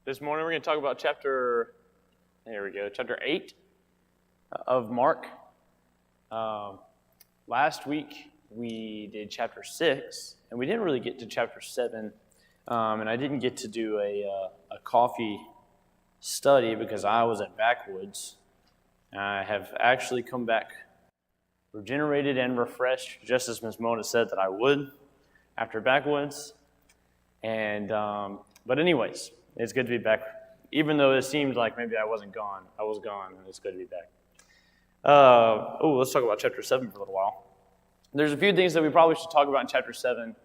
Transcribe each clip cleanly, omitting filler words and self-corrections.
This morning we're going to talk about chapter 8 of Mark. Last week we did chapter 6, and we didn't really get to chapter 7, and I didn't get to do a coffee study because I was at Backwoods. I have actually come back regenerated and refreshed, just as Ms. Mona said that I would after Backwoods. And but anyways, it's good to be back. Even though it seemed like maybe I wasn't gone, I was gone, and it's good to be back. Let's talk about chapter 7 for a little while. There's a few things that we probably should talk about in chapter 7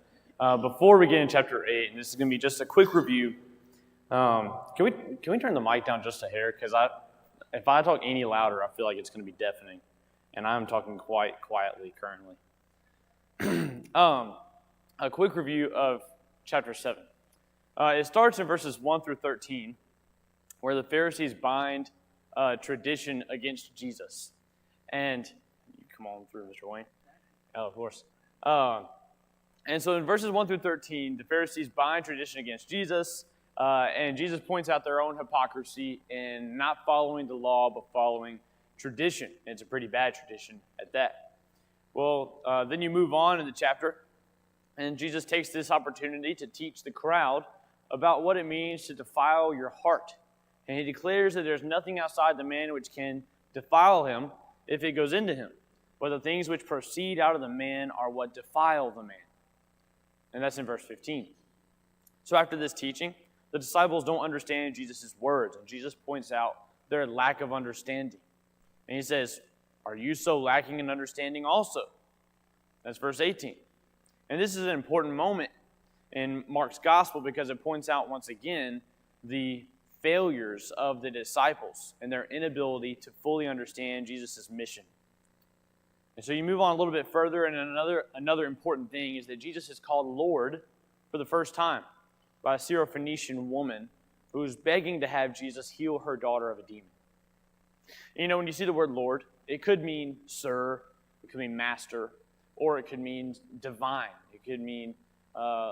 before we get in chapter 8, and this is going to be just a quick review. Can we turn the mic down just a hair? Because if I talk any louder, I feel like it's going to be deafening, and I'm talking quite quietly currently. A quick review of chapter 7. It starts in verses 1 through 13, where the Pharisees bind tradition against Jesus. And, come on through, Mr. Wayne. Oh, of course. And so in verses 1 through 13, the Pharisees bind tradition against Jesus, and Jesus points out their own hypocrisy in not following the law, but following tradition. And it's a pretty bad tradition at that. Well, then you move on in the chapter, and Jesus takes this opportunity to teach the crowd about what it means to defile your heart. And he declares that there's nothing outside the man which can defile him if it goes into him. But the things which proceed out of the man are what defile the man. And that's in verse 15. So after this teaching, the disciples don't understand Jesus' words. And Jesus points out their lack of understanding. And he says, "Are you so lacking in understanding also?" That's verse 18. And this is an important moment in Mark's gospel because it points out once again the failures of the disciples and their inability to fully understand Jesus' mission. And so you move on a little bit further, and another important thing is that Jesus is called Lord for the first time by a Syrophoenician woman who is begging to have Jesus heal her daughter of a demon. You know, when you see the word Lord, it could mean sir, it could mean master, or it could mean divine. It could mean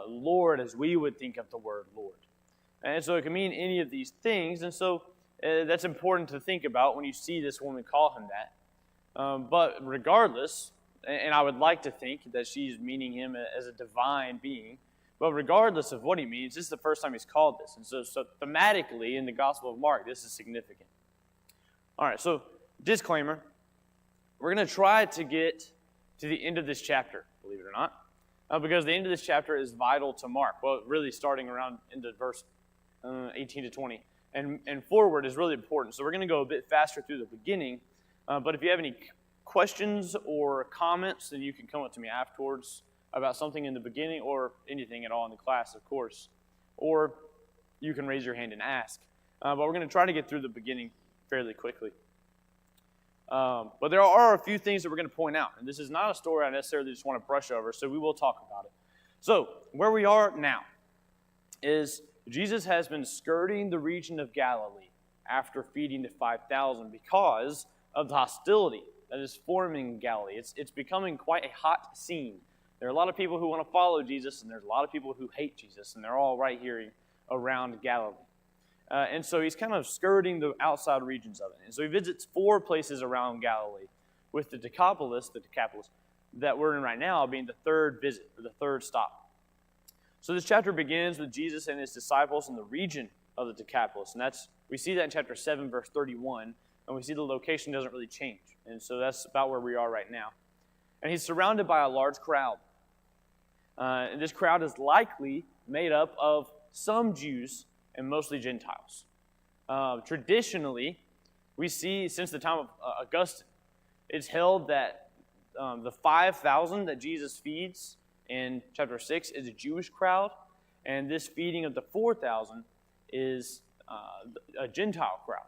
Lord as we would think of the word Lord. And so it can mean any of these things, and so that's important to think about when you see this woman call him that. But regardless, and I would like to think that she's meaning him as a divine being, but regardless of what he means, this is the first time he's called this. And so thematically in the Gospel of Mark, this is significant. All right, so disclaimer, we're going to try to get to the end of this chapter, believe it or not, because the end of this chapter is vital to Mark. Well, really starting around into verse 18 to 20. And forward is really important. So we're going to go a bit faster through the beginning. But if you have any questions or comments, then you can come up to me afterwards about something in the beginning or anything at all in the class, of course. Or you can raise your hand and ask. But we're going to try to get through the beginning fairly quickly. But there are a few things that we're going to point out. And this is not a story I necessarily just want to brush over, so we will talk about it. So where we are now is Jesus has been skirting the region of Galilee after feeding the 5,000 because of the hostility that is forming in Galilee. It's becoming quite a hot scene. There are a lot of people who want to follow Jesus, and there's a lot of people who hate Jesus, and they're all right here around Galilee. And so he's kind of skirting the outside regions of it. And so he visits 4 places around Galilee, with the Decapolis that we're in right now being the third visit, or the third stop. So this chapter begins with Jesus and his disciples in the region of the Decapolis. And we see that in chapter 7, verse 31, and we see the location doesn't really change. And so that's about where we are right now. And he's surrounded by a large crowd. And this crowd is likely made up of some Jews and mostly Gentiles. Traditionally, we see since the time of Augustine, it's held that the 5,000 that Jesus feeds in chapter 6 is a Jewish crowd, and this feeding of the 4,000 is a Gentile crowd.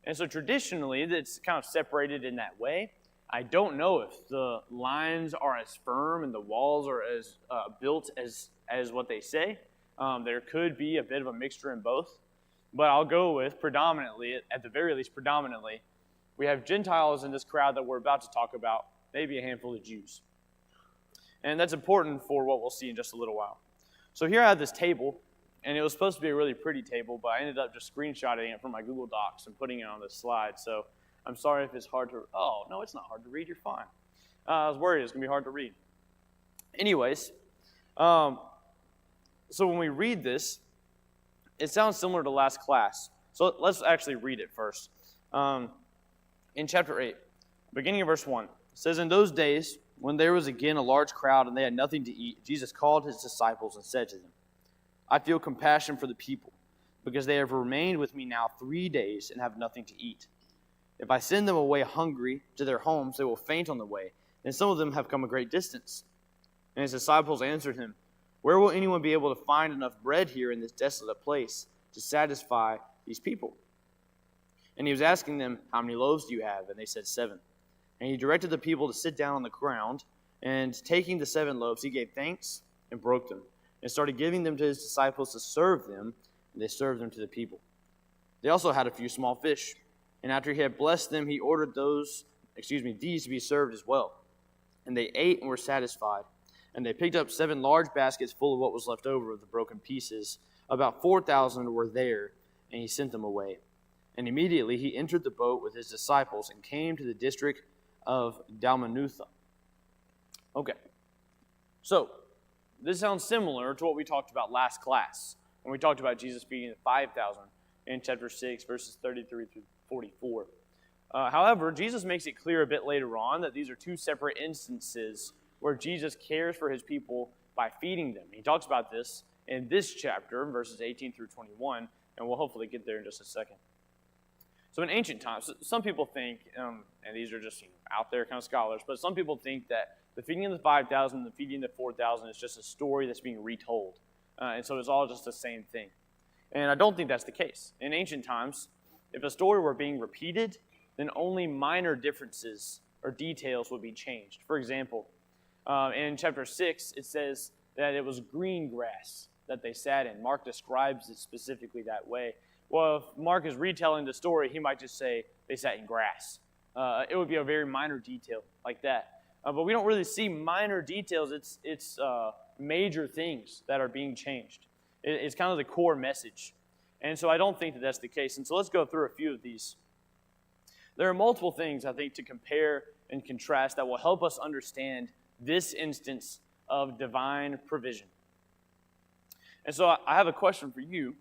And so traditionally, it's kind of separated in that way. I don't know if the lines are as firm and the walls are as built as what they say. There could be a bit of a mixture in both. But I'll go with predominantly, at the very least predominantly, we have Gentiles in this crowd that we're about to talk about, maybe a handful of Jews. And that's important for what we'll see in just a little while. So here I have this table And it was supposed to be a really pretty table, but I ended up just screenshotting it from my Google Docs and putting it on this slide. So I'm sorry if it's hard to, oh, no, it's not hard to read. You're fine. I was worried it was going to be hard to read. Anyways, so when we read this, it sounds similar to last class. So let's actually read it first. In chapter 8, beginning of verse 1, it says, "In those days, when there was again a large crowd and they had nothing to eat, Jesus called his disciples and said to them, 'I feel compassion for the people, because they have remained with me now 3 days and have nothing to eat. If I send them away hungry to their homes, they will faint on the way, and some of them have come a great distance.' And his disciples answered him, 'Where will anyone be able to find enough bread here in this desolate place to satisfy these people?' And he was asking them, 'How many loaves do you have?' And they said, 7. And he directed the people to sit down on the ground, and taking the 7 loaves, he gave thanks and broke them, and started giving them to his disciples to serve them, and they served them to the people. They also had a few small fish, and after he had blessed them, he ordered these to be served as well. And they ate and were satisfied. And they picked up 7 large baskets full of what was left over of the broken pieces. About 4,000 were there, and he sent them away. And immediately he entered the boat with his disciples and came to the district of Dalmanutha." Okay, so this sounds similar to what we talked about last class, when we talked about Jesus feeding the 5,000 in chapter 6, verses 33 through 44. However, Jesus makes it clear a bit later on that these are 2 separate instances where Jesus cares for his people by feeding them. He talks about this in this chapter, verses 18 through 21, and we'll hopefully get there in just a second. So in ancient times, some people think, and these are just out there kind of scholars, but some people think that the feeding of the 5,000 and the feeding of the 4,000 is just a story that's being retold. And so it's all just the same thing. And I don't think that's the case. In ancient times, if a story were being repeated, then only minor differences or details would be changed. For example, in chapter 6, it says that it was green grass that they sat in. Mark describes it specifically that way. Well, if Mark is retelling the story, he might just say they sat in grass. It would be a very minor detail like that. But we don't really see minor details. It's major things that are being changed. It's kind of the core message. And so I don't think that that's the case. And so let's go through a few of these. There are multiple things, I think, to compare and contrast that will help us understand this instance of divine provision. And so I have a question for you.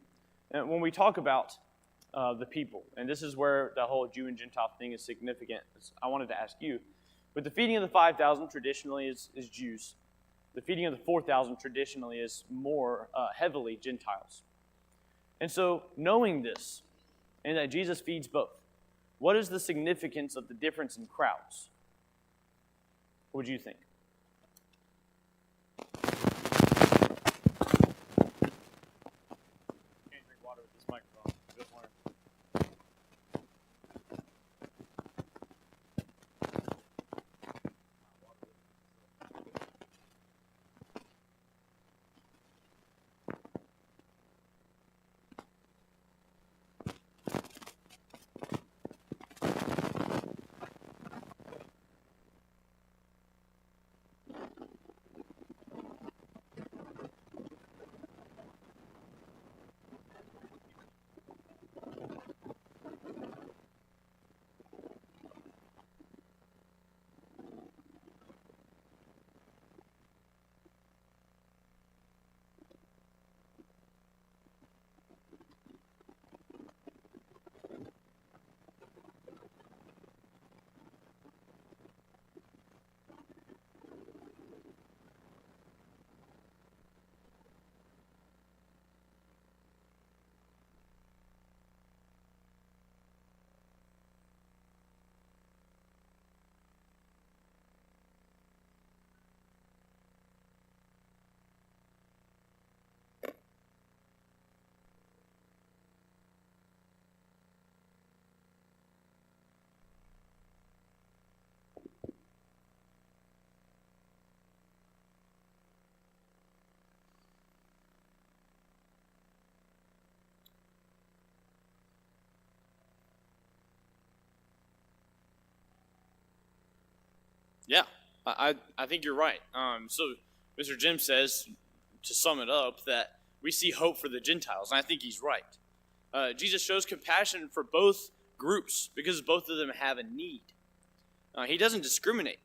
When we talk about the people, and this is where the whole Jew and Gentile thing is significant, I wanted to ask you, but the feeding of the 5,000 traditionally is Jews. The feeding of the 4,000 traditionally is more heavily Gentiles. And so knowing this, and that Jesus feeds both, what is the significance of the difference in crowds? What would you think? Can't drink water with this microphone. Just learn. Yeah, I think you're right. So Mr. Jim says, to sum it up, that we see hope for the Gentiles, and I think he's right. Jesus shows compassion for both groups because both of them have a need. He doesn't discriminate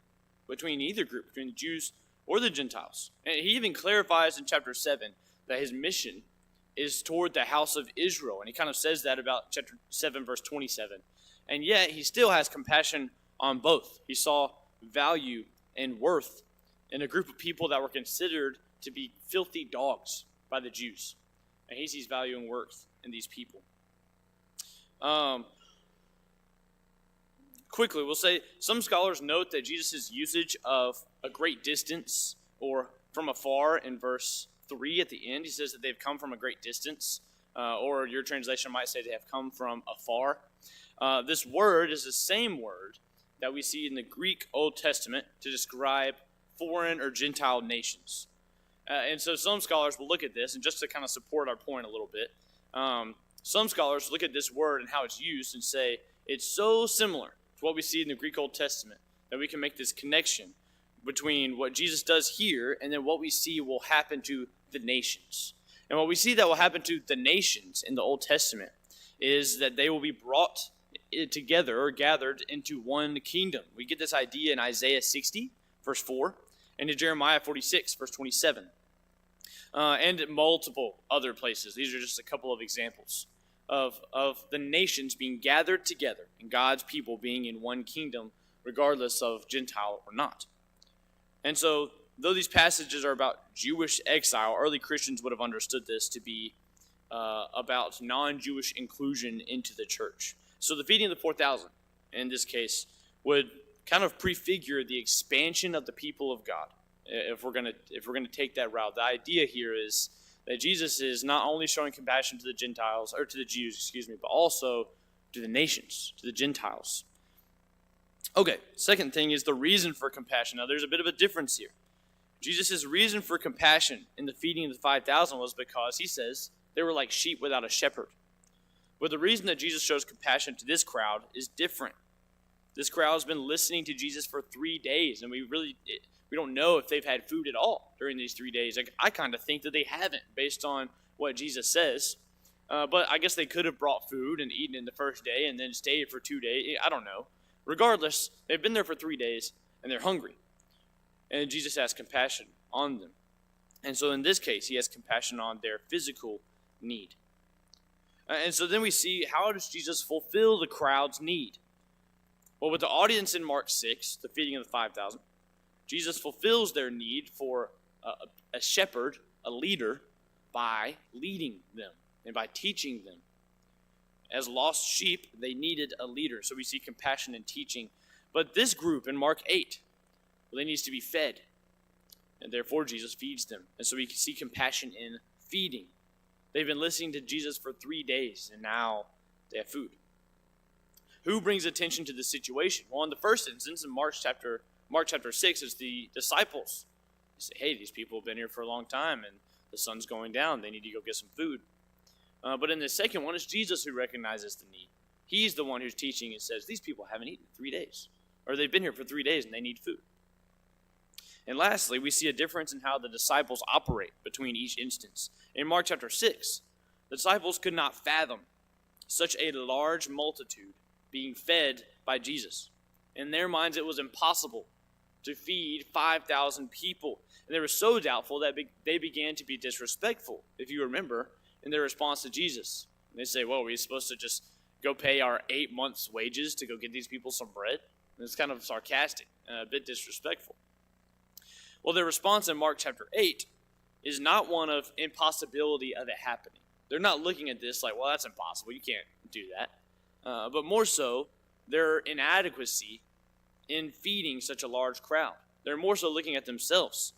between either group, between the Jews or the Gentiles. And he even clarifies in chapter 7 that his mission is toward the house of Israel. And he kind of says that about chapter 7, verse 27. And yet he still has compassion on both. He saw value and worth in a group of people that were considered to be filthy dogs by the Jews. And he sees value and worth in these people. Quickly, we'll say some scholars note that Jesus' usage of a great distance or from afar in verse 3 at the end, he says that they've come from a great distance, or your translation might say they have come from afar. This word is the same word that we see in the Greek Old Testament to describe foreign or Gentile nations. And so some scholars will look at this, and just to kind of support our point a little bit, some scholars look at this word and how it's used and say it's so similar to what we see in the Greek Old Testament that we can make this connection between what Jesus does here and then what we see will happen to the nations. And what we see that will happen to the nations in the Old Testament is that they will be brought together or gathered into one kingdom. We get this idea in Isaiah 60, verse 4, and in Jeremiah 46, verse 27, and multiple other places. These are just a couple of examples of the nations being gathered together and God's people being in one kingdom, regardless of Gentile or not. And so, though these passages are about Jewish exile, early Christians would have understood this to be about non-Jewish inclusion into the church. So the feeding of the 4,000, in this case, would kind of prefigure the expansion of the people of God. If we're gonna take that route, the idea here is that Jesus is not only showing compassion to the Gentiles, or to the Jews, but also to the nations, to the Gentiles. Okay, second thing is the reason for compassion. Now, there's a bit of a difference here. Jesus' reason for compassion in the feeding of the 5,000 was because, he says, they were like sheep without a shepherd. But the reason that Jesus shows compassion to this crowd is different. This crowd has been listening to Jesus for 3 days, and we don't know if they've had food at all during these 3 days. I kind of think that they haven't, based on what Jesus says. But I guess they could have brought food and eaten in the first day and then stayed for 2 days. I don't know. Regardless, they've been there for 3 days, and they're hungry. And Jesus has compassion on them. And so in this case, he has compassion on their physical need. And so then we see, how does Jesus fulfill the crowd's need? Well, with the audience in Mark 6, the feeding of the 5,000, Jesus fulfills their need for a shepherd, a leader, by leading them and by teaching them. As lost sheep, they needed a leader. So we see compassion in teaching. But this group in Mark 8, well, they need to be fed. And therefore, Jesus feeds them. And so we can see compassion in feeding. They've been listening to Jesus for 3 days, and now they have food. Who brings attention to the situation? Well, in the first instance, in Mark chapter 6, it's the disciples. They say, hey, these people have been here for a long time, and the sun's going down. They need to go get some food. But in the second one, it's Jesus who recognizes the need. He's the one who's teaching and says, these people haven't eaten in 3 days. Or they've been here for 3 days, and they need food. And lastly, we see a difference in how the disciples operate between each instance. In Mark chapter 6, the disciples could not fathom such a large multitude being fed by Jesus. In their minds, it was impossible to feed 5,000 people. And they were so doubtful that they began to be disrespectful, if you remember, in their response to Jesus. And they say, well, we're supposed to just go pay our 8 months' wages to go get these people some bread? And it's kind of sarcastic, a bit disrespectful. Well, their response in Mark chapter 8 is not one of impossibility of it happening. They're not looking at this like, well, that's impossible. You can't do that. But more so, their inadequacy in feeding such a large crowd. They're more so looking at themselves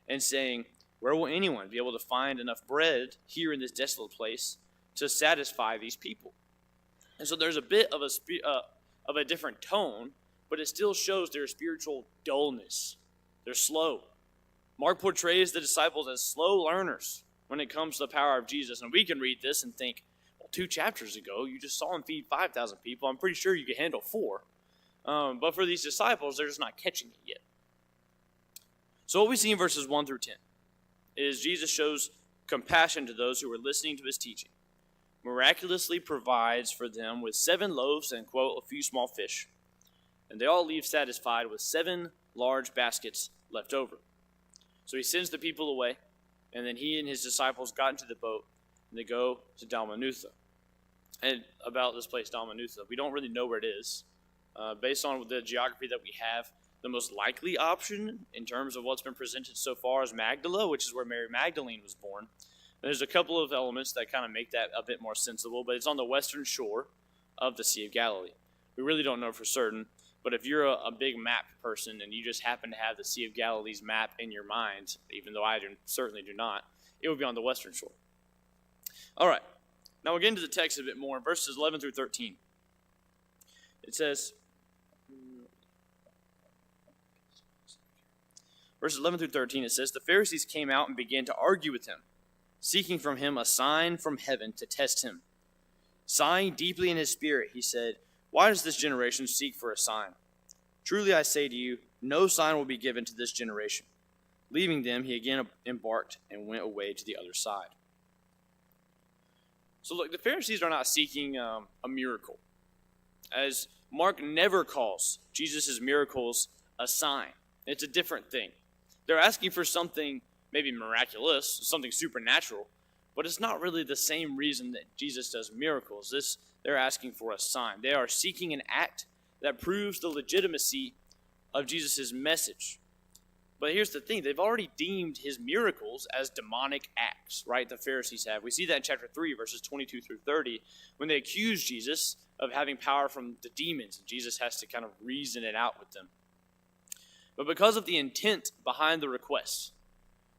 and saying, where will anyone be able to find enough bread here in this desolate place to satisfy these people? And so there's a bit of a different tone, but it still shows their spiritual dullness. They're slow. Mark portrays the disciples as slow learners when it comes to the power of Jesus. And we can read this and think, well, 2 chapters ago, you just saw him feed 5,000 people. I'm pretty sure you could handle 4. But for these disciples, they're just not catching it yet. So what we see in verses 1 through 10 is Jesus shows compassion to those who were listening to his teaching, miraculously provides for them with 7 loaves and, quote, a few small fish. And they all leave satisfied with 7 large baskets left over. So he sends the people away, and then he and his disciples got into the boat, and they go to Dalmanutha. And about this place, Dalmanutha, we don't really know where it is. Based on the geography that we have, the most likely option in terms of what's been presented so far is Magdala, which is where Mary Magdalene was born. And there's a couple of elements that kind of make that a bit more sensible, but it's on the western shore of the Sea of Galilee. We really don't know for certain, but if you're a big map person and you just happen to have the Sea of Galilee's map in your mind, even though I certainly do not, it would be on the western shore. All right, now we'll get into the text a bit more in verses 11 through 13. It says, verses 11 through 13, it says, the Pharisees came out and began to argue with him, seeking from him a sign from heaven to test him. Sighing deeply in his spirit, he said, why does this generation seek for a sign? Truly I say to you, no sign will be given to this generation. Leaving them, he again embarked and went away to the other side. So look, the Pharisees are not seeking a miracle, as Mark never calls Jesus' miracles a sign. It's a different thing. They're asking for something maybe miraculous, something supernatural, but it's not really the same reason that Jesus does miracles. They're asking for a sign. They are seeking an act that proves the legitimacy of Jesus' message. But here's the thing. They've already deemed his miracles as demonic acts, right? The Pharisees have. We see that in chapter 3, verses 22 through 30, when they accuse Jesus of having power from the demons, and Jesus has to kind of reason it out with them. But because of the intent behind the request,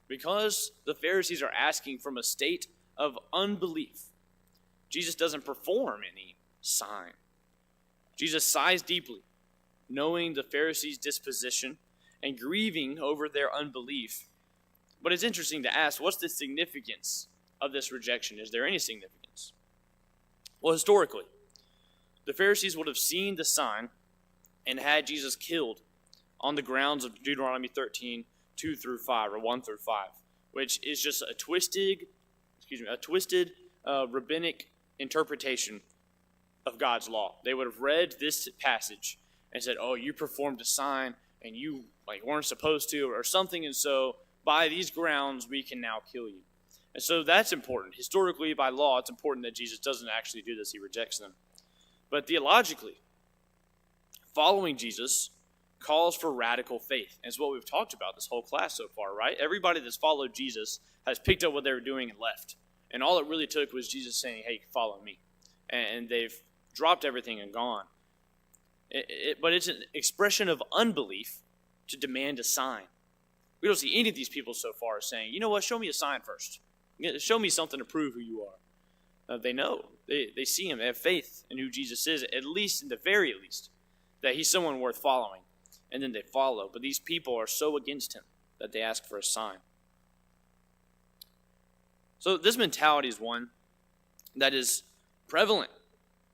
because the Pharisees are asking from a state of unbelief, Jesus doesn't perform any sign. Jesus sighs deeply, knowing the Pharisees' disposition and grieving over their unbelief. But it's interesting to ask, what's the significance of this rejection? Is there any significance? Well, historically, the Pharisees would have seen the sign and had Jesus killed on the grounds of Deuteronomy 13, 2 through 5, or 1 through 5, which is just a twisted rabbinic interpretation of God's law. They would have read this passage and said, oh, you performed a sign and you weren't supposed to, or something, and so by these grounds we can now kill you. And so that's important. Historically, by law, it's important that Jesus doesn't actually do this. He rejects them. But theologically, following Jesus calls for radical faith. And it's what we've talked about this whole class so far, right? Everybody that's followed Jesus has picked up what they were doing and left. And all it really took was Jesus saying, hey, follow me. And they've dropped everything and gone. But it's an expression of unbelief to demand a sign. We don't see any of these people so far saying, you know what, show me a sign first. Show me something to prove who you are. They know. They see him. They have faith in who Jesus is, at least, in the very least, that he's someone worth following. And then they follow. But these people are so against him that they ask for a sign. So this mentality is one that is prevalent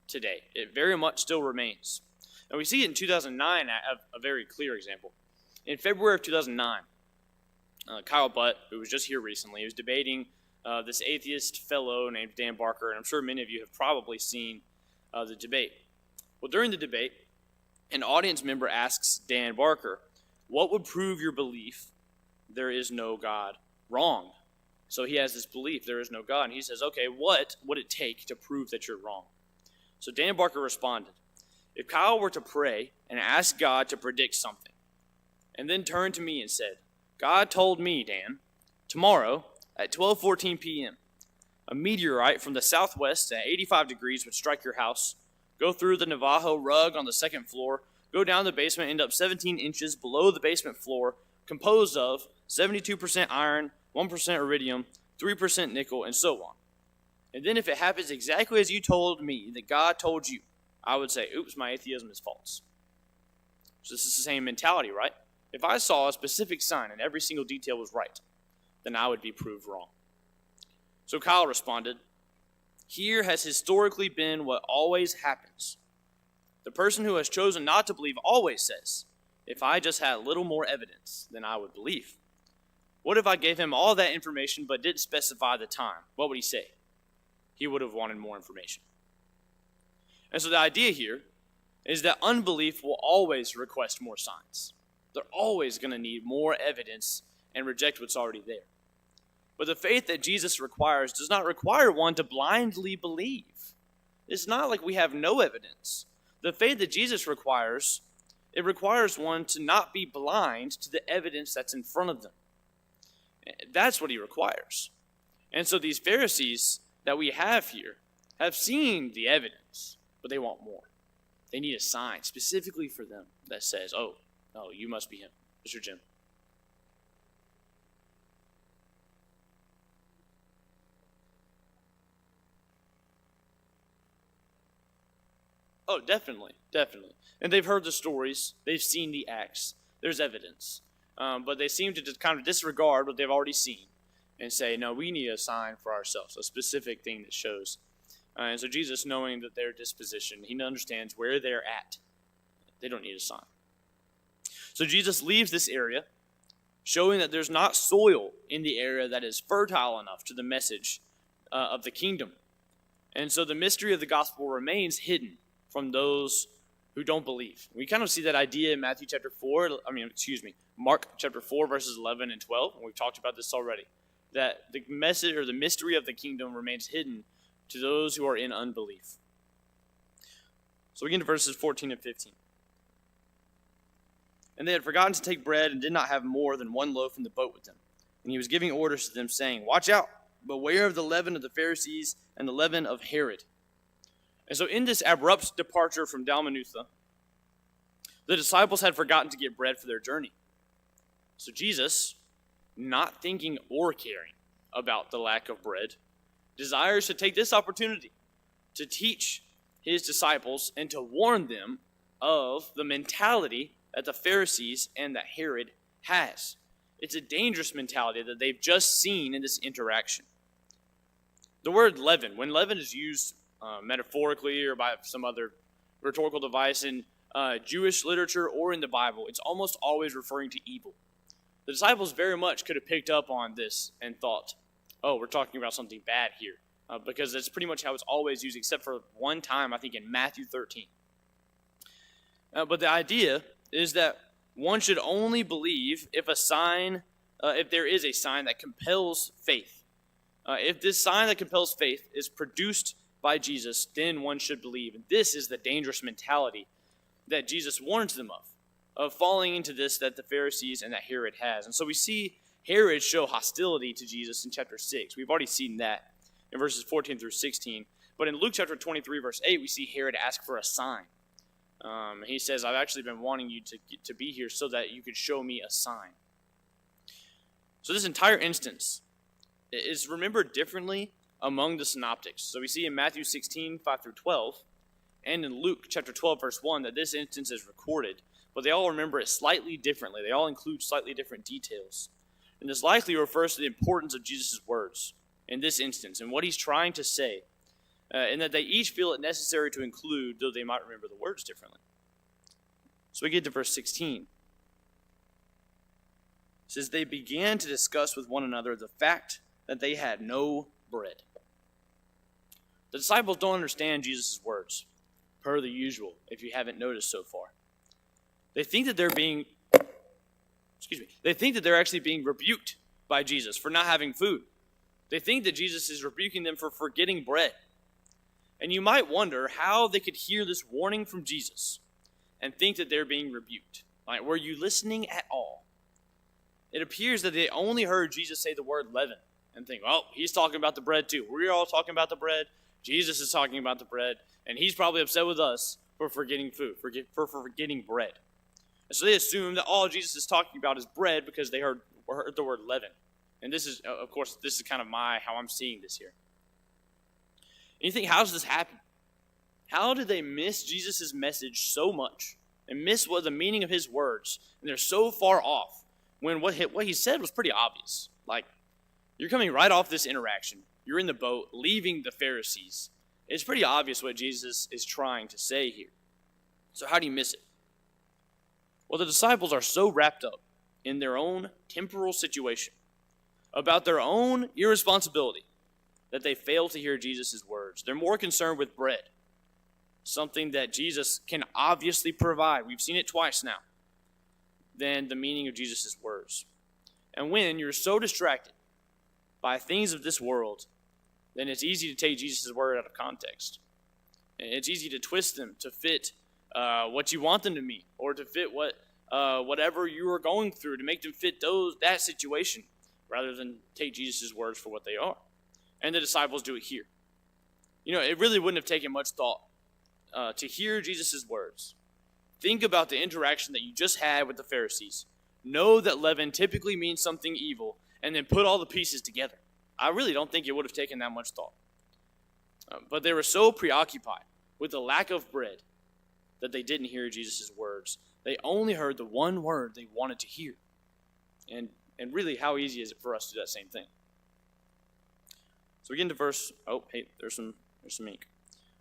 today. It very much still remains. And we see it in 2009, a very clear example. In February of 2009, Kyle Butt, who was just here recently, he was debating this atheist fellow named Dan Barker, and I'm sure many of you have probably seen the debate. Well, during the debate, an audience member asks Dan Barker, what would prove your belief there is no God wrong? So he has this belief there is no God, and he says, okay, what would it take to prove that you're wrong? So Dan Barker responded, if Kyle were to pray and ask God to predict something, and then turned to me and said, God told me, Dan, tomorrow at 12:14 p.m., a meteorite from the southwest at 85 degrees would strike your house, go through the Navajo rug on the second floor, go down the basement, end up 17 inches below the basement floor, composed of 72% iron, 1% iridium, 3% nickel, and so on. And then if it happens exactly as you told me that God told you, I would say, oops, my atheism is false. So this is the same mentality, right? If I saw a specific sign and every single detail was right, then I would be proved wrong. So Kyle responded, here has historically been what always happens. The person who has chosen not to believe always says, if I just had a little more evidence, then I would believe. What if I gave him all that information but didn't specify the time? What would he say? He would have wanted more information. And so the idea here is that unbelief will always request more signs. They're always going to need more evidence and reject what's already there. But the faith that Jesus requires does not require one to blindly believe. It's not like we have no evidence. The faith that Jesus requires, it requires one to not be blind to the evidence that's in front of them. That's what he requires. And so these Pharisees that we have here have seen the evidence, but they want more. They need a sign specifically for them that says, oh, you must be him, Mr. Jim. Oh, definitely. And they've heard the stories. They've seen the acts. There's evidence. But they seem to just kind of disregard what they've already seen and say, no, we need a sign for ourselves, a specific thing that shows. And so Jesus, knowing that their disposition, he understands where they're at. They don't need a sign. So Jesus leaves this area, showing that there's not soil in the area that is fertile enough to the message of the kingdom. And so the mystery of the gospel remains hidden from those who don't believe. We kind of see that idea in Mark chapter 4, verses 11 and 12. And we've talked about this already. That the message or the mystery of the kingdom remains hidden to those who are in unbelief. So we get to verses 14 and 15. And they had forgotten to take bread and did not have more than one loaf in the boat with them. And he was giving orders to them, saying, watch out, beware of the leaven of the Pharisees and the leaven of Herod. And so in this abrupt departure from Dalmanutha, the disciples had forgotten to get bread for their journey. So Jesus, not thinking or caring about the lack of bread, desires to take this opportunity to teach his disciples and to warn them of the mentality that the Pharisees and that Herod has. It's a dangerous mentality that they've just seen in this interaction. The word leaven, when leaven is used metaphorically or by some other rhetorical device in Jewish literature or in the Bible, it's almost always referring to evil. The disciples very much could have picked up on this and thought, oh, we're talking about something bad here, because that's pretty much how it's always used, except for one time, I think, in Matthew 13. But the idea is that one should only believe if there is a sign that compels faith. If this sign that compels faith is produced by Jesus, then one should believe. And this is the dangerous mentality that Jesus warns them of falling into this that the Pharisees and that Herod has. And so we see Herod show hostility to Jesus in chapter 6. We've already seen that in verses 14 through 16. But in Luke chapter 23, verse 8, we see Herod ask for a sign. He says, I've actually been wanting you to be here so that you could show me a sign. So this entire instance is remembered differently among the synoptics. So we see in Matthew 16, 5 through 12, and in Luke chapter 12, verse 1, that this instance is recorded, but they all remember it slightly differently. They all include slightly different details. And this likely refers to the importance of Jesus' words in this instance and what he's trying to say, and that they each feel it necessary to include, though they might remember the words differently. So we get to verse 16. It says, they began to discuss with one another the fact that they had no bread. The disciples don't understand Jesus' words, per the usual, if you haven't noticed so far. They think that they're actually being rebuked by Jesus for not having food. They think that Jesus is rebuking them for forgetting bread. And you might wonder how they could hear this warning from Jesus and think that they're being rebuked. Like, were you listening at all? It appears that they only heard Jesus say the word leaven and think, oh, he's talking about the bread too. We're all talking about the bread. Jesus is talking about the bread. And he's probably upset with us for forgetting food, for forgetting bread. And so they assume that all Jesus is talking about is bread because they heard the word leaven. And this is, of course, this is kind of how I'm seeing this here. And you think, how does this happen? How did they miss Jesus' message so much and miss what the meaning of his words? And they're so far off when what he said was pretty obvious. Like, you're coming right off this interaction. You're in the boat, leaving the Pharisees. It's pretty obvious what Jesus is trying to say here. So how do you miss it? Well, the disciples are so wrapped up in their own temporal situation about their own irresponsibility that they fail to hear Jesus' words. They're more concerned with bread, something that Jesus can obviously provide. We've seen it twice now, than the meaning of Jesus' words. And when you're so distracted by things of this world, then it's easy to take Jesus' word out of context. It's easy to twist them to fit what you want them to mean, or to fit whatever you are going through, to make them fit that situation, rather than take Jesus' words for what they are. And the disciples do it here. It really wouldn't have taken much thought to hear Jesus' words. Think about the interaction that you just had with the Pharisees. Know that leaven typically means something evil, and then put all the pieces together. I really don't think it would have taken that much thought. But they were so preoccupied with the lack of bread that they didn't hear Jesus' words. They only heard the one word they wanted to hear. And really, how easy is it for us to do that same thing? So we get into verse, there's some ink.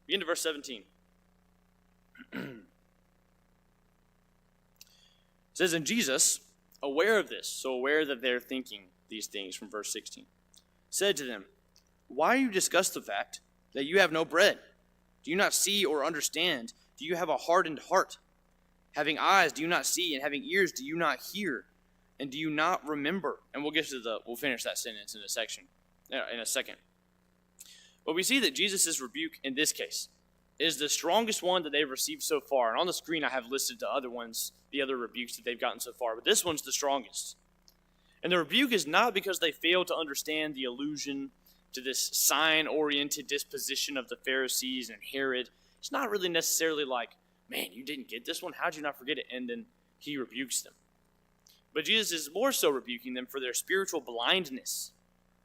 We get into verse 17. It says, and Jesus, aware of this, so aware that they're thinking these things from verse 16, said to them, why do you discuss the fact that you have no bread? Do you not see or understand? Do you have a hardened heart? Having eyes, do you not see? And having ears, do you not hear? And do you not remember? And we'll finish that sentence in a second. But we see that Jesus' rebuke in this case is the strongest one that they've received so far. And on the screen I have listed the other ones, the other rebukes that they've gotten so far. But this one's the strongest. And the rebuke is not because they fail to understand the allusion to this sign-oriented disposition of the Pharisees and Herod. It's not really necessarily like, man, you didn't get this one? How'd you not forget it? And then he rebukes them. But Jesus is more so rebuking them for their spiritual blindness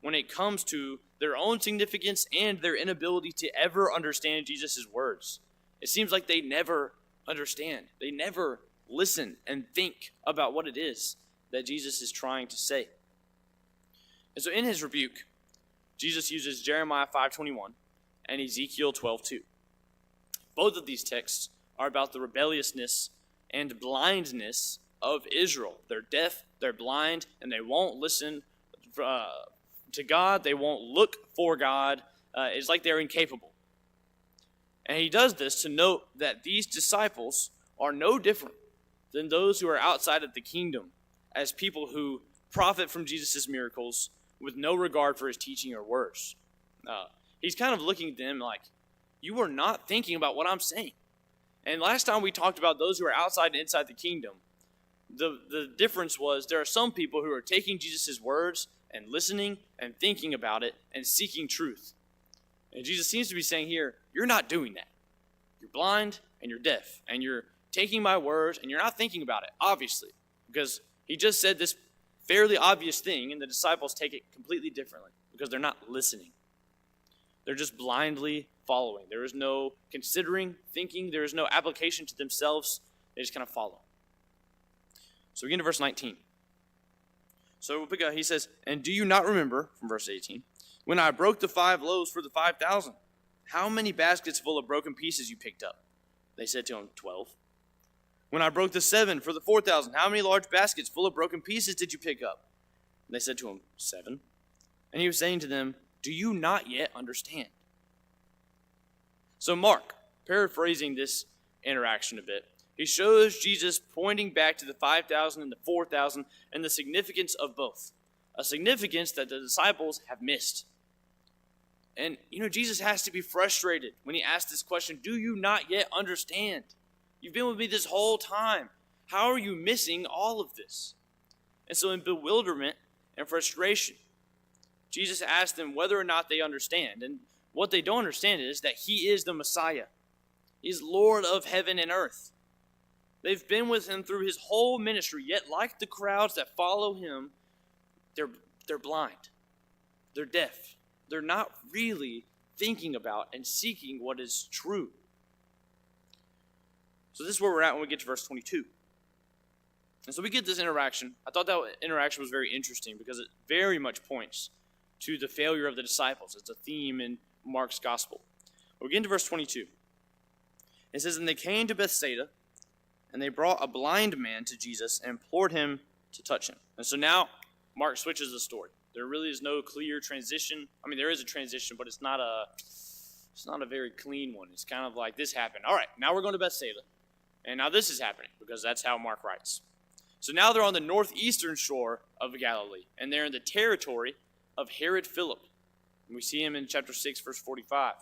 when it comes to their own significance and their inability to ever understand Jesus' words. It seems like they never understand. They never listen and think about what it is that Jesus is trying to say. And so in his rebuke, Jesus uses Jeremiah 5:21 and Ezekiel 12:2. Both of these texts are about the rebelliousness and blindness of Israel. They're deaf, they're blind, and they won't listen to God. They won't look for God. It's like they're incapable. And he does this to note that these disciples are no different than those who are outside of the kingdom, as people who profit from Jesus' miracles with no regard for his teaching or words. He's kind of looking at them like, you are not thinking about what I'm saying. And last time we talked about those who are outside and inside the kingdom, the difference was there are some people who are taking Jesus' words and listening and thinking about it and seeking truth. And Jesus seems to be saying here, you're not doing that. You're blind and you're deaf and you're taking my words and you're not thinking about it, obviously, because he just said this fairly obvious thing and the disciples take it completely differently because they're not listening. They're just blindly following. There is no considering, thinking. There is no application to themselves. They just kind of follow. So we get into verse 19. So we'll pick up, he says, and do you not remember, from verse 18, when I broke the 5 loaves for the 5,000, how many baskets full of broken pieces you picked up? They said to him, 12. When I broke the 7 for the 4,000, how many large baskets full of broken pieces did you pick up? And they said to him, 7. And he was saying to them, do you not yet understand? So Mark, paraphrasing this interaction a bit, he shows Jesus pointing back to the 5,000 and the 4,000 and the significance of both. A significance that the disciples have missed. And, Jesus has to be frustrated when he asks this question, do you not yet understand? You've been with me this whole time. How are you missing all of this? And so in bewilderment and frustration, Jesus asks them whether or not they understand. And what they don't understand is that he is the Messiah. He's Lord of heaven and earth. They've been with him through his whole ministry, yet like the crowds that follow him, they're blind. They're deaf. They're not really thinking about and seeking what is true. So this is where we're at when we get to verse 22. And so we get this interaction. I thought that interaction was very interesting because it very much points to the failure of the disciples. It's a theme in Mark's gospel. But we get into verse 22. It says, and they came to Bethsaida, and they brought a blind man to Jesus and implored him to touch him. And so now Mark switches the story. There really is no clear transition. I mean, there is a transition, but it's not a very clean one. It's kind of like this happened. All right, now we're going to Bethsaida. And now this is happening because that's how Mark writes. So now they're on the northeastern shore of Galilee, and they're in the territory of Herod Philip. And we see him in chapter 6, verse 45.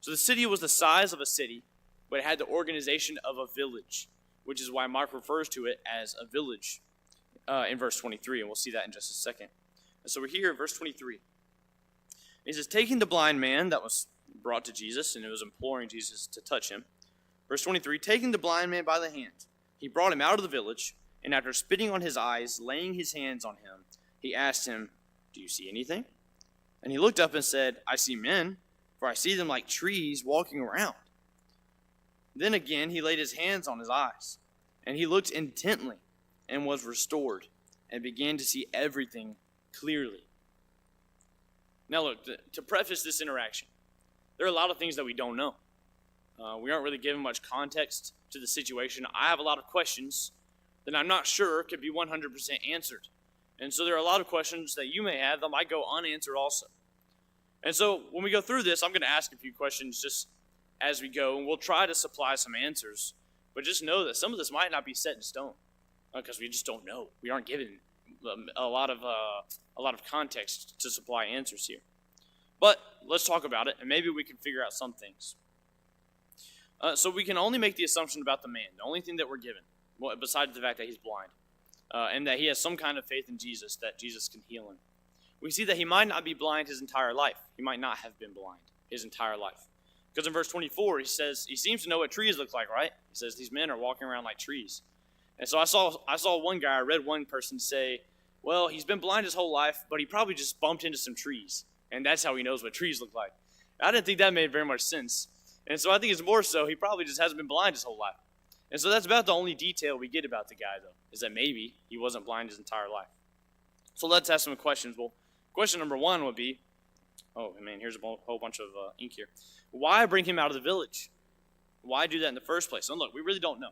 So the city was the size of a city, but it had the organization of a village, which is why Mark refers to it as a village in verse 23, and we'll see that in just a second. And so we're here at verse 23. He says, taking the blind man that was brought to Jesus, and it was imploring Jesus to touch him. Verse 23, taking the blind man by the hand, he brought him out of the village, and after spitting on his eyes, laying his hands on him, he asked him, do you see anything? And he looked up and said, I see men, for I see them like trees walking around. Then again he laid his hands on his eyes, and he looked intently, and was restored, and began to see everything clearly. Now look, to preface this interaction, there are a lot of things that we don't know. We aren't really given much context to the situation. I have a lot of questions that I'm not sure could be 100% answered. And so there are a lot of questions that you may have that might go unanswered also. And so when we go through this, I'm going to ask a few questions just as we go, and we'll try to supply some answers. But just know that some of this might not be set in stone because we just don't know. We aren't given a lot of context to supply answers here. But let's talk about it, and maybe we can figure out some things. So we can only make the assumption about the man. The only thing that we're given, well, besides the fact that he's blind, and that he has some kind of faith in Jesus, that Jesus can heal him. We see that he might not be blind his entire life. He might not have been blind his entire life. Because in verse 24, he says, he seems to know what trees look like, right? He says, these men are walking around like trees. And so I saw one guy, I read one person say, well, he's been blind his whole life, but he probably just bumped into some trees. And that's how he knows what trees look like. I didn't think that made very much sense. And so I think it's more so he probably just hasn't been blind his whole life. And so that's about the only detail we get about the guy, though, is that maybe he wasn't blind his entire life. So let's ask some questions. Well, question number one would be, oh, man, here's a whole bunch of ink here. Why bring him out of the village? Why do that in the first place? And look, we really don't know.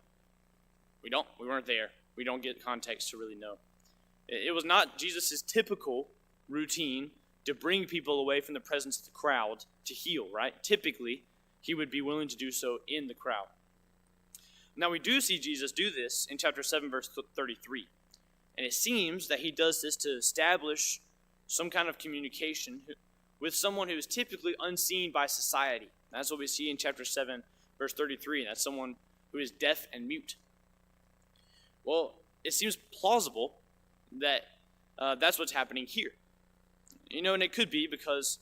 We weren't there. We don't get context to really know. It was not Jesus' typical routine to bring people away from the presence of the crowd to heal, right? Typically, he would be willing to do so in the crowd. Now, we do see Jesus do this in chapter 7, verse 33. And it seems that he does this to establish some kind of communication with someone who is typically unseen by society. That's what we see in chapter 7, verse 33. And that's someone who is deaf and mute. Well, it seems plausible that that's what's happening here. You know, and it could be because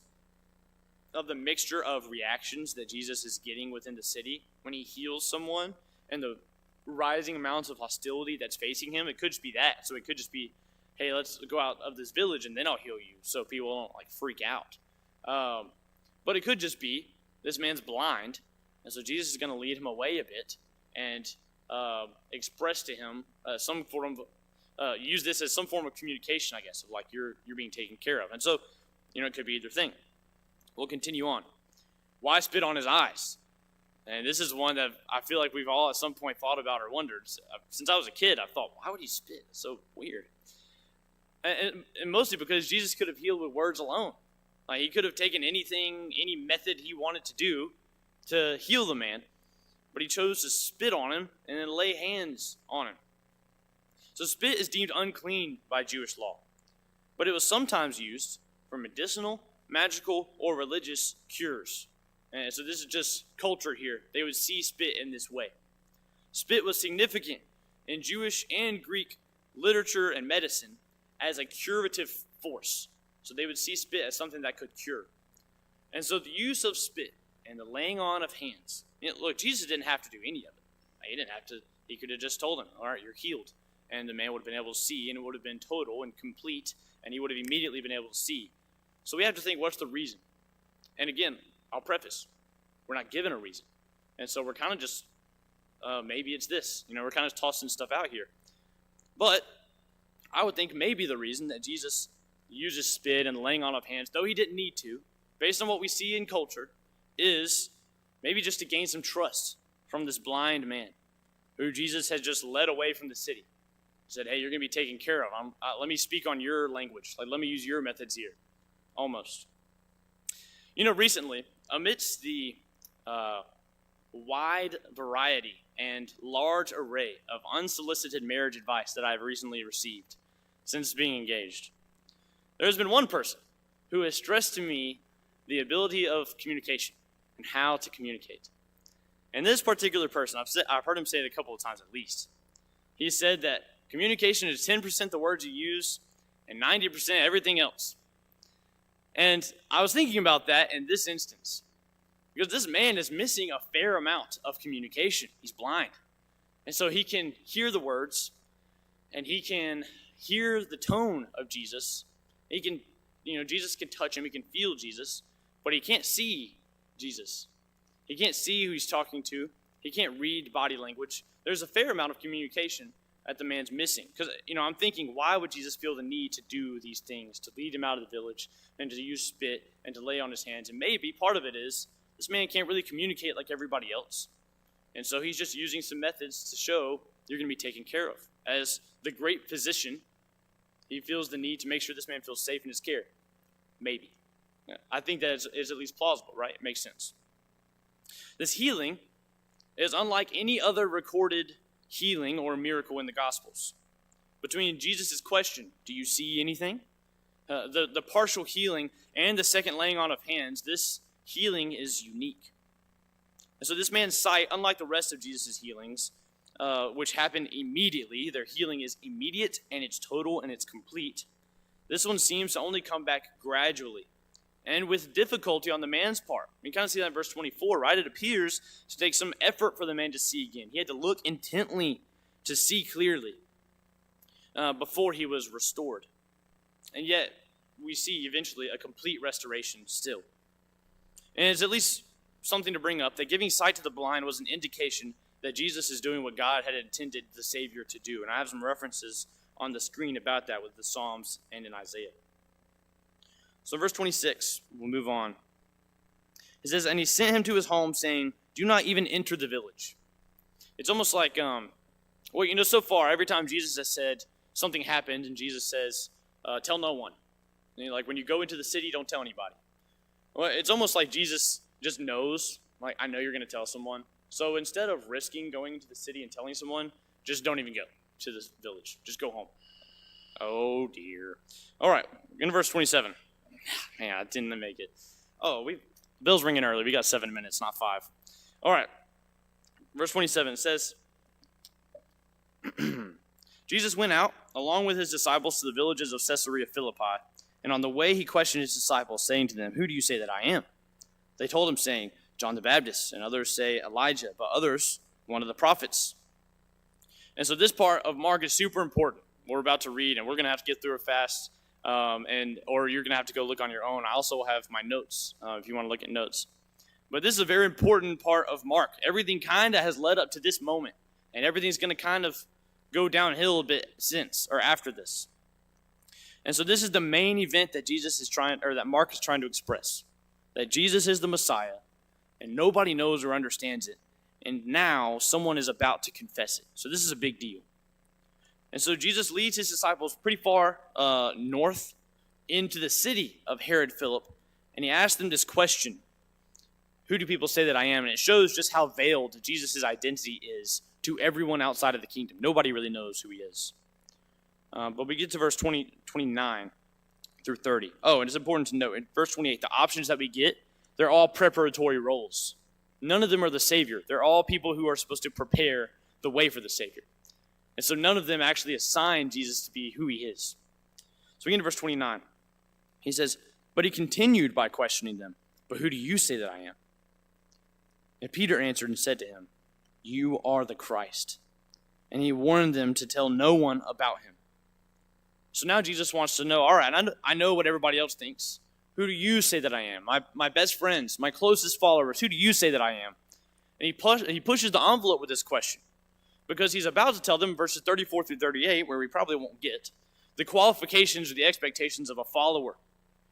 of the mixture of reactions that Jesus is getting within the city when he heals someone and the rising amounts of hostility that's facing him. It could just be that. So it could just be, hey, let's go out of this village and then I'll heal you so people don't freak out. But it could just be this man's blind, and so Jesus is going to lead him away a bit and express to him some form of, use this as some form of communication, I guess, of you're being taken care of. And so, it could be either thing. We'll continue on. Why spit on his eyes? And this is one that I feel like we've all at some point thought about or wondered. Since I was a kid, I thought, why would he spit? It's so weird. And mostly because Jesus could have healed with words alone. He could have taken anything, any method he wanted to do to heal the man, but he chose to spit on him and then lay hands on him. So spit is deemed unclean by Jewish law, but it was sometimes used for medicinal, magical, or religious cures. And so this is just culture here. They would see spit in this way. Spit was significant in Jewish and Greek literature and medicine as a curative force. So they would see spit as something that could cure. And so the use of spit and the laying on of hands. Look, Jesus didn't have to do any of it. He didn't have to. He could have just told him, all right, you're healed. And the man would have been able to see, and it would have been total and complete, and he would have immediately been able to see. So we have to think, what's the reason? And again, I'll preface, we're not given a reason. And so we're kind of just, maybe it's this. We're kind of tossing stuff out here. But I would think maybe the reason that Jesus uses spit and laying on of hands, though he didn't need to, based on what we see in culture, is maybe just to gain some trust from this blind man who Jesus has just led away from the city. Said, hey, you're going to be taken care of. Let me speak on your language. Like, let me use your methods here. Almost. Recently, amidst the wide variety and large array of unsolicited marriage advice that I've recently received since being engaged, there's been one person who has stressed to me the ability of communication and how to communicate. And this particular person, I've heard him say it a couple of times at least. He said that communication is 10% the words you use and 90% everything else. And I was thinking about that in this instance, because this man is missing a fair amount of communication. He's blind. And so he can hear the words, and he can hear the tone of Jesus. He can, Jesus can touch him, he can feel Jesus, but he can't see Jesus. He can't see who he's talking to. He can't read body language. There's a fair amount of communication that the man's missing. Because, I'm thinking, why would Jesus feel the need to do these things, to lead him out of the village, and to use spit, and to lay on his hands? And maybe part of it is, this man can't really communicate like everybody else. And so he's just using some methods to show you're going to be taken care of. As the great physician, he feels the need to make sure this man feels safe in his care. Maybe. I think that is at least plausible, right? It makes sense. This healing is unlike any other recorded healing or miracle in the Gospels. Between Jesus' question, do you see anything? The partial healing and the second laying on of hands, this healing is unique. And so this man's sight, unlike the rest of Jesus' healings, which happen immediately, their healing is immediate and it's total and it's complete. This one seems to only come back gradually and with difficulty on the man's part. You kind of see that in verse 24, right? It appears to take some effort for the man to see again. He had to look intently to see clearly before he was restored. And yet, we see eventually a complete restoration still. And it's at least something to bring up that giving sight to the blind was an indication that Jesus is doing what God had intended the Savior to do. And I have some references on the screen about that with the Psalms and in Isaiah. So verse 26, we'll move on. It says, and he sent him to his home, saying, do not even enter the village. It's almost like, so far, every time Jesus has said something happened, and Jesus says, tell no one. And like, when you go into the city, don't tell anybody. Well, it's almost like Jesus just knows, like, I know you're going to tell someone. So instead of risking going into the city and telling someone, just don't even go to this village. Just go home. Oh, dear. All right, in verse 27. Man, I didn't make it. Oh, bell's ringing early. We got 7 minutes, not 5. All right. Verse 27, it says, Jesus went out along with his disciples to the villages of Caesarea Philippi, and on the way he questioned his disciples, saying to them, who do you say that I am? They told him, saying, John the Baptist, and others say Elijah, but others, one of the prophets. And so this part of Mark is super important. We're about to read, and we're going to have to get through it fast. Or you're going to have to go look on your own. I also have my notes if you want to look at notes. But this is a very important part of Mark. Everything kind of has led up to this moment, and everything's going to kind of go downhill a bit since or after this. And so this is the main event that that Mark is trying to express, that Jesus is the Messiah, and nobody knows or understands it. And now someone is about to confess it. So this is a big deal. And so Jesus leads his disciples pretty far north into the city of Herod Philip, and he asks them this question, who do people say that I am? And it shows just how veiled Jesus' identity is to everyone outside of the kingdom. Nobody really knows who he is. But we get to verse 29 through 30. Oh, and it's important to note, in verse 28, the options that we get, they're all preparatory roles. None of them are the Savior. They're all people who are supposed to prepare the way for the Savior. And so none of them actually assign Jesus to be who he is. So we get to verse 29. He says, but he continued by questioning them, but who do you say that I am? And Peter answered and said to him, you are the Christ. And he warned them to tell no one about him. So now Jesus wants to know, all right, I know what everybody else thinks. Who do you say that I am? My best friends, my closest followers, who do you say that I am? And he pushes the envelope with this question, because he's about to tell them, verses 34 through 38, where we probably won't get, the qualifications or the expectations of a follower.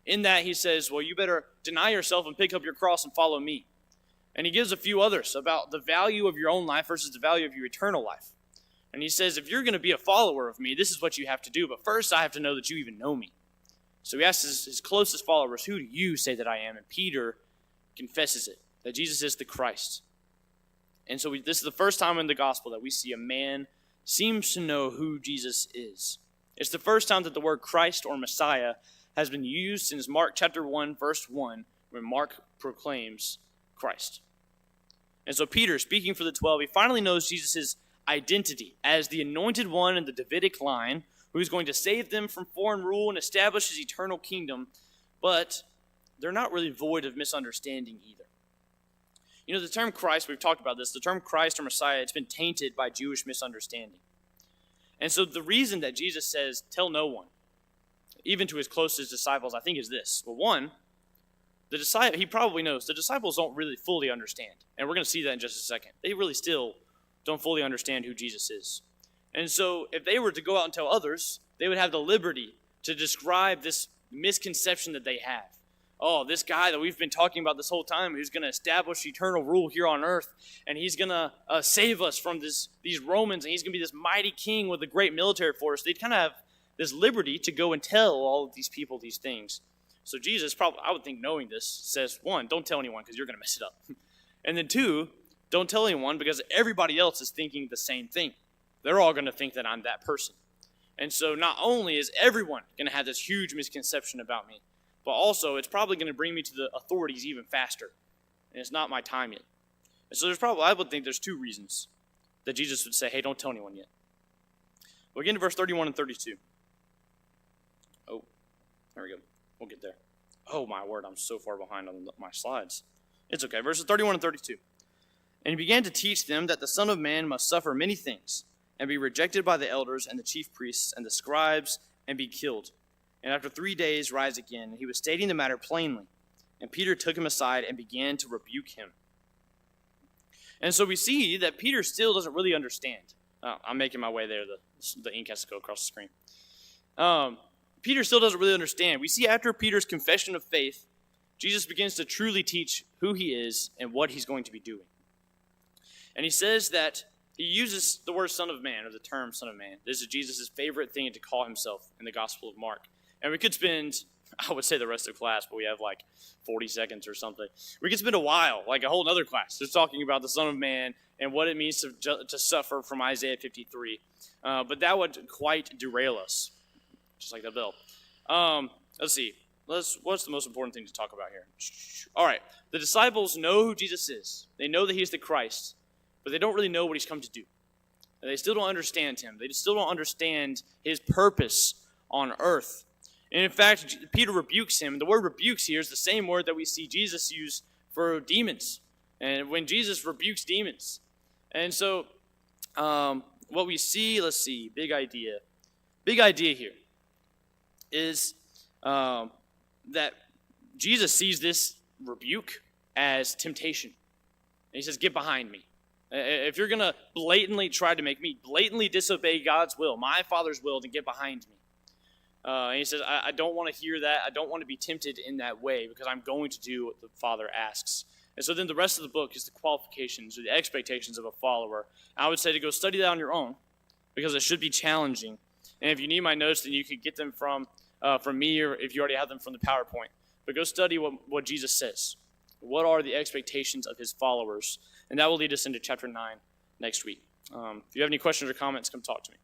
In that he says, well, you better deny yourself and pick up your cross and follow me. And he gives a few others about the value of your own life versus the value of your eternal life. And he says, if you're going to be a follower of me, this is what you have to do. But first, I have to know that you even know me. So he asks his closest followers, who do you say that I am? And Peter confesses it, that Jesus is the Christ. And so this is the first time in the gospel that we see a man seems to know who Jesus is. It's the first time that the word Christ or Messiah has been used since Mark chapter 1, verse 1, when Mark proclaims Christ. And so Peter, speaking for the 12, he finally knows Jesus' identity as the anointed one in the Davidic line who is going to save them from foreign rule and establish his eternal kingdom. But they're not really void of misunderstanding either. You know, the term Christ, we've talked about this, the term Christ or Messiah, it's been tainted by Jewish misunderstanding. And so the reason that Jesus says, tell no one, even to his closest disciples, I think is this. Well, one, he probably knows the disciples don't really fully understand. And we're going to see that in just a second. They really still don't fully understand who Jesus is. And so if they were to go out and tell others, they would have the liberty to describe this misconception that they have. Oh, this guy that we've been talking about this whole time, who's going to establish eternal rule here on earth, and he's going to save us from these Romans, and he's going to be this mighty king with a great military force. They'd kind of have this liberty to go and tell all of these people these things. So Jesus, probably, I would think knowing this, says, one, don't tell anyone because you're going to mess it up. And then two, don't tell anyone because everybody else is thinking the same thing. They're all going to think that I'm that person. And so not only is everyone going to have this huge misconception about me, but also it's probably going to bring me to the authorities even faster. And it's not my time yet. And so I would think there's two reasons that Jesus would say, hey, don't tell anyone yet. We'll get into verse 31 and 32. Oh, there we go. We'll get there. Oh, my word, I'm so far behind on my slides. It's okay. Verses 31 and 32. And he began to teach them that the Son of Man must suffer many things, and be rejected by the elders and the chief priests and the scribes, and be killed, and after 3 days rise again. He was stating the matter plainly, and Peter took him aside and began to rebuke him. And so we see that Peter still doesn't really understand. Oh, I'm making my way there. The ink has to go across the screen. Peter still doesn't really understand. We see after Peter's confession of faith, Jesus begins to truly teach who he is and what he's going to be doing. And he says that he uses the word Son of Man, or the term Son of Man. This is Jesus' favorite thing to call himself in the Gospel of Mark. And we could spend, I would say the rest of the class, but we have like 40 seconds or something. We could spend a while, like a whole other class, just talking about the Son of Man and what it means to suffer from Isaiah 53. But that would quite derail us, just like that bell. Let's see. What's the most important thing to talk about here? All right. The disciples know who Jesus is. They know that he's the Christ, but they don't really know what he's come to do. And they still don't understand him. They still don't understand his purpose on earth. And in fact, Peter rebukes him. The word rebukes here is the same word that we see Jesus use for demons. And when Jesus rebukes demons. And so what we see, let's see, big idea. Big idea here is that Jesus sees this rebuke as temptation. And he says, get behind me. If you're going to blatantly try to make me blatantly disobey God's will, my Father's will, then get behind me. And he says, I don't want to hear that. I don't want to be tempted in that way because I'm going to do what the Father asks. And so then the rest of the book is the qualifications or the expectations of a follower. I would say to go study that on your own because it should be challenging. And if you need my notes, then you could get them from me, or if you already have them from the PowerPoint. But go study what Jesus says. What are the expectations of his followers? And that will lead us into chapter 9 next week. If you have any questions or comments, come talk to me.